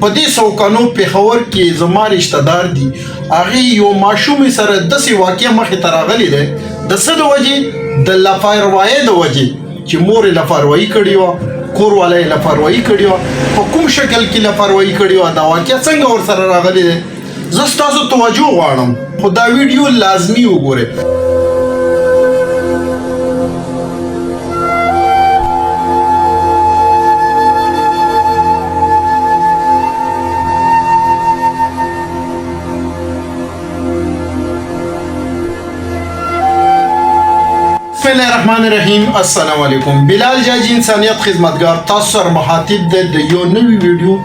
په دې سوکانو پېښور کې زما رشتہ دار دي هغې یو ماشوم سره داسې واقع مخې ته راغلی دی د څه د وجې د لاپروایۍ د وجې چې مور یې لاپروایي کړې وه کور والا یې لاپروایي کړې وه په کوم شکل کې لاپروایي کړې وه دا واقع څنګه ورسره راغلی دی زه ستاسو توجه غواړم خو دا ویډیو لازمي وګورئ بسم الله الرحمن الرحیم السلام علیکم بلال جاجی انسانیت خدمتگار تاسو سره مخاطب د یو نوی ویډیو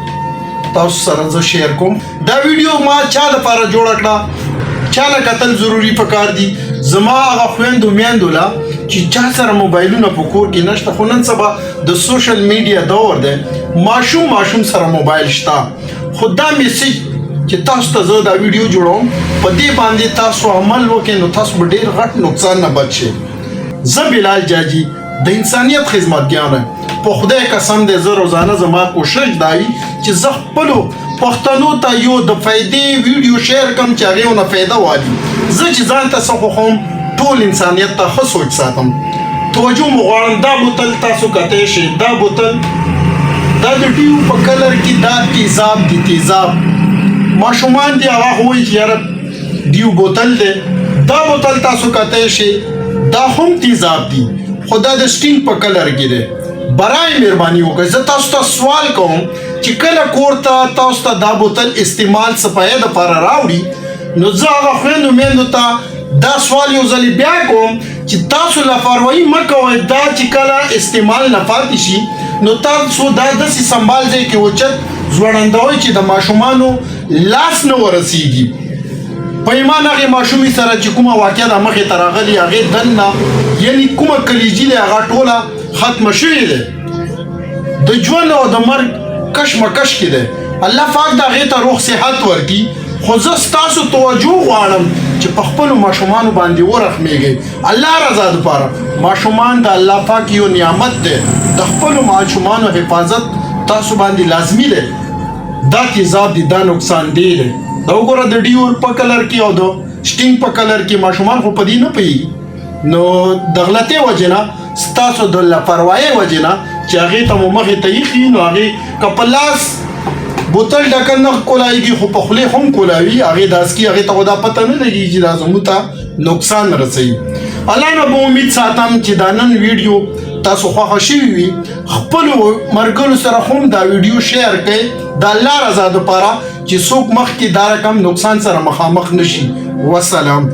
تاسو سره زه شیر کوم دا ویډیو ما چا لپاره جوړ کړه چا له کتل ضروری پکار دي زما هغه خويندو میندو لا چې چا سره موبایلونه په کور کې نشته خو نن سبا د سوشل میډیا دور دی ماشوم سره موبایل شته خو دا میسج چې تاسو ته زه دا ویډیو جوړوم په دې باندې تاسو عمل وکړئ نو تاسو به ډېر غټ نقصان نه بچ شئ زه بلال جاجی د انسانیت خدمتګار یم په خدای قسم دی زه روزانه زما کوشش دی چې زه خپلو پښتنو ته یو د فایدې ویډیو شیر کړم چې هغې ونه فایده والي زه چې ځان ته څه خوښوم ټول انسانیت ته ښه سوچ ساتم توجه مو غواړم دا بوتل تاسو کتی شئ دا بوتل دا د ډیو په کلر کې دا تیزاب دی تیزاب ماشومان دي هغه خو وایي چې یاره ډیو بوتل دی دا بوتل تاسو کتی شئ دا هم تیزاب دي خو دا د سټینګ په کلر کې دی برای مهرباني وکړئ زه تاسو ته سوال کوم چې کله کور ته تاسو ته دا بوتل استعمال صفایه دپاره راوړي نو زه هغه خویندو میندو ته دا سوال یو ځلې بیا کوم چې تاسو لاپروایي مه کوئ دا چې کله استعمال نه پاتې شي نو تاسو دا داسې سنبال ځای کې اوچت ځوړندوئ چې د ماشومانو لاس نه ورسیږي په ایمان هغې ماشومې سره چې کومه واقعه ده مخې ته راغلې هغې دننه یعنې کومه کلیجي دی هغه ټوله ختمه شوې ده د ژوند او د مرګ کشمکش کې دی الله پاک د هغې ته روغ صحت ورکړي خو زه ستاسو توجه غواړم چې په خپلو ماشومانو باندې ورحمېږئ الله رضا دپاره ماشومان د الله پاک یو نعمت دی د خپلو ماشومانو حفاظت تاسو باندې لازمي دی دا تیزاب دی دا نقصان دی دا وګوره د ډیور په کلر کې او د سټینګ په کلر کې ماشومان خو په دې نه پوهېږي نو د غلطۍ وجې نه ستاسو د لاپروایۍ وجې نه چې هغې ته مو مخې ته ایښي نو هغې که په لاس بوتل ډکن نه کولایږي خو په خولې هم کولاوي هغې داس کي هغې ته خو دا پته نه لګېږي چې دا زموږ ته نقصان رسوي الله نه به امید ساتم چې دا نن ویډیو تاسو خوښه شوي وي خپلو ملګرو سره هم دا ویډیو شیر کړئ د الله رضا دپاره چې څوک مخکې دا رقم نقصان سره مخامخ نشي وسلام